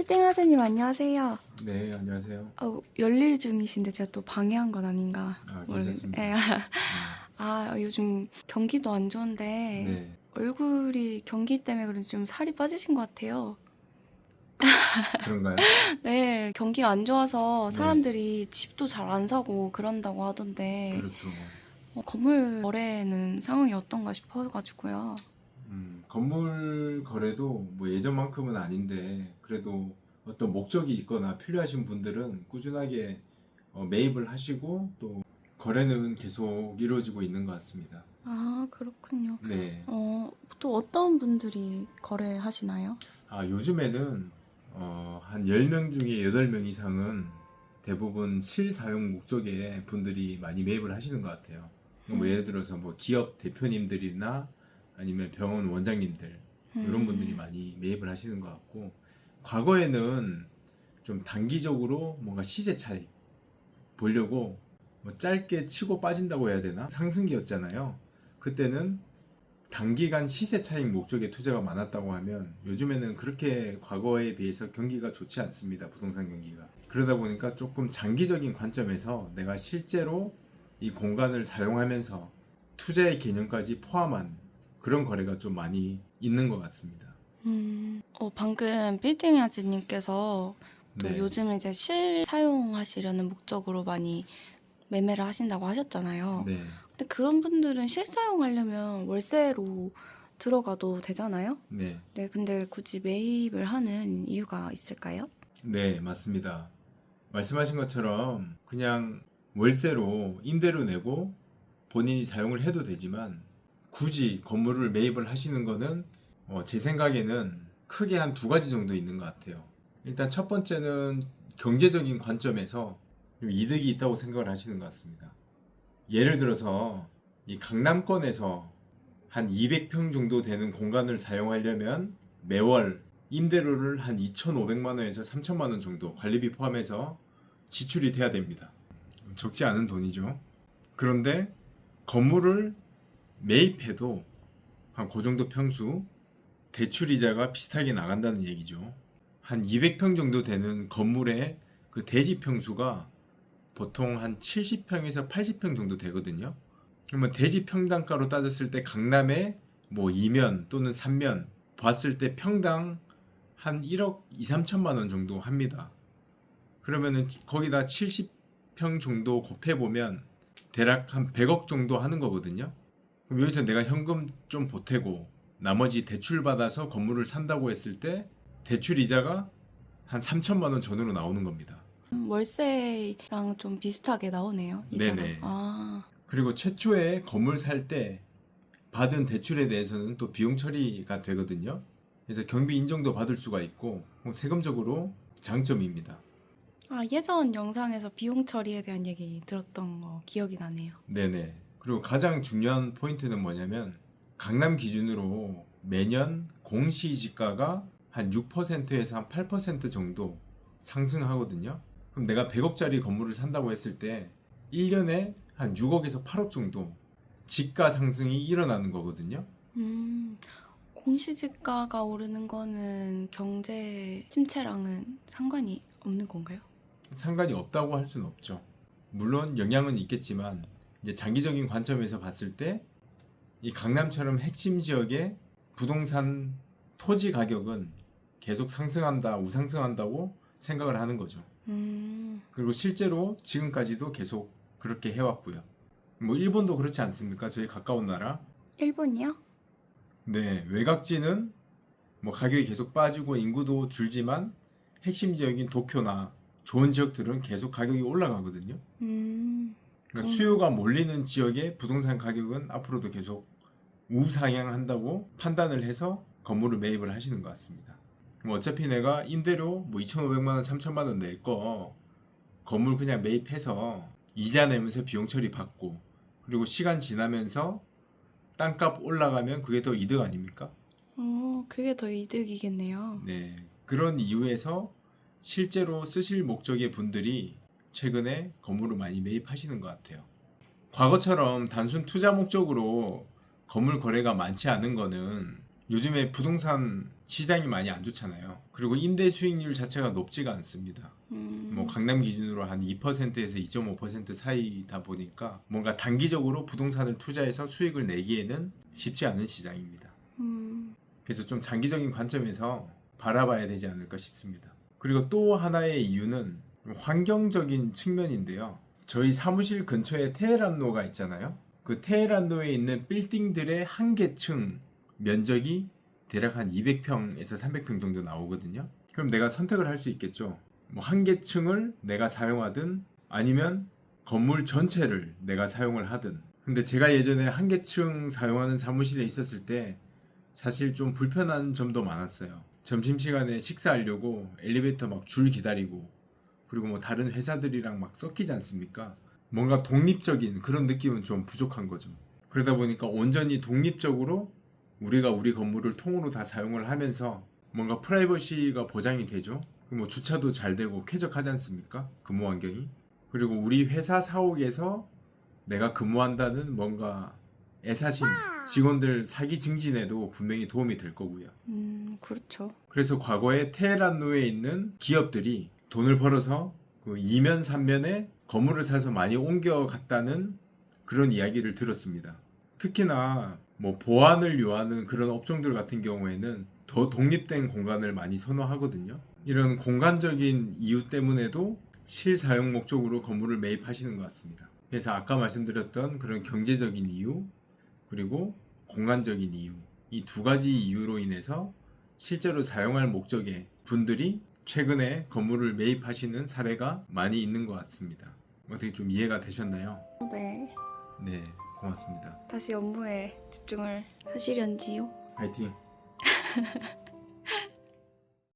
필딩하세님 안녕하세요. 네, 안녕하세요. 열일 중이신데 제가 또 방해한 건 아닌가 괜찮습니다. 모르겠- 요즘 경기도 안 좋은데 네, 얼굴이 경기 때문에 그런지 좀 살이 빠지신 것 같아요. 그런가요? 네, 경기가 안 좋아서 네. 사람들이 집도 잘 안 사고 그런다고 하던데 그렇죠. 건물 거래는 상황이 어떤가 싶어가지고요. 건물 거래도 뭐 예전만큼은 아닌데 그래도 어떤 목적이 있거나 필요하신 분들은 꾸준하게 매입을 하시고 또 거래는 계속 이루어지고 있는 것 같습니다. 아, 그렇군요. 네. 또 어떤 분들이 거래하시나요? 요즘에는 한 10명 중에 8명 이상은 대부분 실사용 목적의 분들이 많이 매입을 하시는 것 같아요. 뭐 예를 들어서 뭐 기업 대표님들이나 아니면 병원 원장님들 이런 분들이 많이 매입을 하시는 것 같고, 과거에는 좀 단기적으로 뭔가 시세 차익 보려고 뭐 짧게 치고 빠진다고 해야 되나? 상승기였잖아요. 그때는 단기간 시세 차익 목적의 투자가 많았다고 하면 요즘에는 그렇게 과거에 비해서 경기가 좋지 않습니다. 부동산 경기가. 그러다 보니까 조금 장기적인 관점에서 내가 실제로 이 공간을 사용하면서 투자의 개념까지 포함한 그런 거래가 좀 많이 있는 것 같습니다. 방금 빌딩아지님께서 또 네. 요즘 이제 실 사용하시려는 목적으로 많이 매매를 하신다고 하셨잖아요. 네. 근데 그런 분들은 실 사용하려면 월세로 들어가도 되잖아요? 네. 네, 근데 굳이 매입을 하는 이유가 있을까요? 네, 맞습니다. 말씀하신 것처럼 그냥 월세로 임대료 내고 본인이 사용을 해도 되지만 굳이 건물을 매입을 하시는 거는 제 생각에는 크게 한 두 가지 정도 있는 것 같아요. 일단 첫 번째는 경제적인 관점에서 좀 이득이 있다고 생각을 하시는 것 같습니다. 예를 들어서 이 강남권에서 한 200평 정도 되는 공간을 사용하려면 매월 임대료를 한 2,500만 원에서 3천만 원 정도 관리비 포함해서 지출이 돼야 됩니다. 적지 않은 돈이죠. 그런데 건물을 매입해도 한 그 정도 평수 대출이자가 비슷하게 나간다는 얘기죠. 한 200평 정도 되는 건물의 그 대지 평수가 보통 한 70평에서 80평 정도 되거든요. 그러면 대지 평당가로 따졌을 때 강남에 뭐 2면 또는 3면 봤을 때 평당 한 1억 2, 3천만 원 정도 합니다. 그러면은 거기다 70평 정도 곱해보면 대략 한 100억 정도 하는 거거든요. 그럼 여기서 내가 현금 좀 보태고 나머지 대출 받아서 건물을 산다고 했을 때 대출 이자가 한 3천만 원 전후로 나오는 겁니다. 월세랑 좀 비슷하게 나오네요, 이자랑. 네네. 아, 그리고 최초에 건물 살 때 받은 대출에 대해서는 또 비용 처리가 되거든요. 그래서 경비 인정도 받을 수가 있고 세금적으로 장점입니다. 예전 영상에서 비용 처리에 대한 얘기 들었던 거 기억이 나네요. 네네. 그리고 가장 중요한 포인트는 뭐냐면 강남 기준으로 매년 공시지가가 한 6%에서 한 8% 정도 상승하거든요. 그럼 내가 100억짜리 건물을 산다고 했을 때 1년에 한 6억에서 8억 정도 지가 상승이 일어나는 거거든요. 공시지가가 오르는 거는 경제 침체랑은 상관이 없는 건가요? 상관이 없다고 할 수는 없죠. 물론 영향은 있겠지만 이제 장기적인 관점에서 봤을 때 이 강남처럼 핵심 지역의 부동산 토지 가격은 계속 상승한다, 우상승한다고 생각을 하는 거죠. 그리고 실제로 지금까지도 계속 그렇게 해왔고요. 뭐 일본도 그렇지 않습니까? 저희 가까운 나라. 일본이요? 네, 외곽지는 뭐 가격이 계속 빠지고 인구도 줄지만 핵심 지역인 도쿄나 좋은 지역들은 계속 가격이 올라가거든요. 그러니까 수요가 몰리는 지역의 부동산 가격은 앞으로도 계속 우상향한다고 판단을 해서 건물을 매입을 하시는 것 같습니다. 그럼 어차피 내가 임대료 뭐 2,500만 원, 3천만 원 낼 거 건물 그냥 매입해서 이자 내면서 비용 처리 받고 그리고 시간 지나면서 땅값 올라가면 그게 더 이득 아닙니까? 그게 더 이득이겠네요. 네, 그런 이유에서 실제로 쓰실 목적의 분들이 최근에 건물을 많이 매입하시는 것 같아요. 과거처럼 단순 투자 목적으로 건물 거래가 많지 않은 거는 요즘에 부동산 시장이 많이 안 좋잖아요. 그리고 임대 수익률 자체가 높지가 않습니다. 뭐 강남 기준으로 한 2%에서 2.5% 사이다 보니까 뭔가 단기적으로 부동산을 투자해서 수익을 내기에는 쉽지 않은 시장입니다. 그래서 좀 장기적인 관점에서 바라봐야 되지 않을까 싶습니다. 그리고 또 하나의 이유는 환경적인 측면인데요. 저희 사무실 근처에 테헤란로가 있잖아요. 그 테헤란로에 있는 빌딩들의 한 개층 면적이 대략 한 200평에서 300평 정도 나오거든요. 그럼 내가 선택을 할 수 있겠죠. 뭐 한 개층을 내가 사용하든 아니면 건물 전체를 내가 사용을 하든. 근데 제가 예전에 한 개층 사용하는 사무실에 있었을 때 사실 좀 불편한 점도 많았어요. 점심시간에 식사하려고 엘리베이터 막 줄 기다리고, 그리고 뭐 다른 회사들이랑 막 섞이지 않습니까? 뭔가 독립적인 그런 느낌은 좀 부족한 거죠. 그러다 보니까 온전히 독립적으로 우리가 우리 건물을 통으로 다 사용을 하면서 뭔가 프라이버시가 보장이 되죠. 뭐 주차도 잘 되고 쾌적하지 않습니까? 근무 환경이. 그리고 우리 회사 사옥에서 내가 근무한다는 뭔가 애사심, 직원들 사기 증진에도 분명히 도움이 될 거고요. 그렇죠. 그래서 과거에 테헤란로에 있는 기업들이 돈을 벌어서 그 이면 삼면에 건물을 사서 많이 옮겨갔다는 그런 이야기를 들었습니다. 특히나 뭐 보안을 요하는 그런 업종들 같은 경우에는 더 독립된 공간을 많이 선호하거든요. 이런 공간적인 이유 때문에도 실사용 목적으로 건물을 매입하시는 것 같습니다. 그래서 아까 말씀드렸던 그런 경제적인 이유, 그리고 공간적인 이유, 이 두 가지 이유로 인해서 실제로 사용할 목적의 분들이 최근에 건물을 매입하시는 사례가 많이 있는 것 같습니다. 어떻게 좀 이해가 되셨나요? 네. 네, 고맙습니다. 다시 업무에 집중을 하시련지요? 파이팅!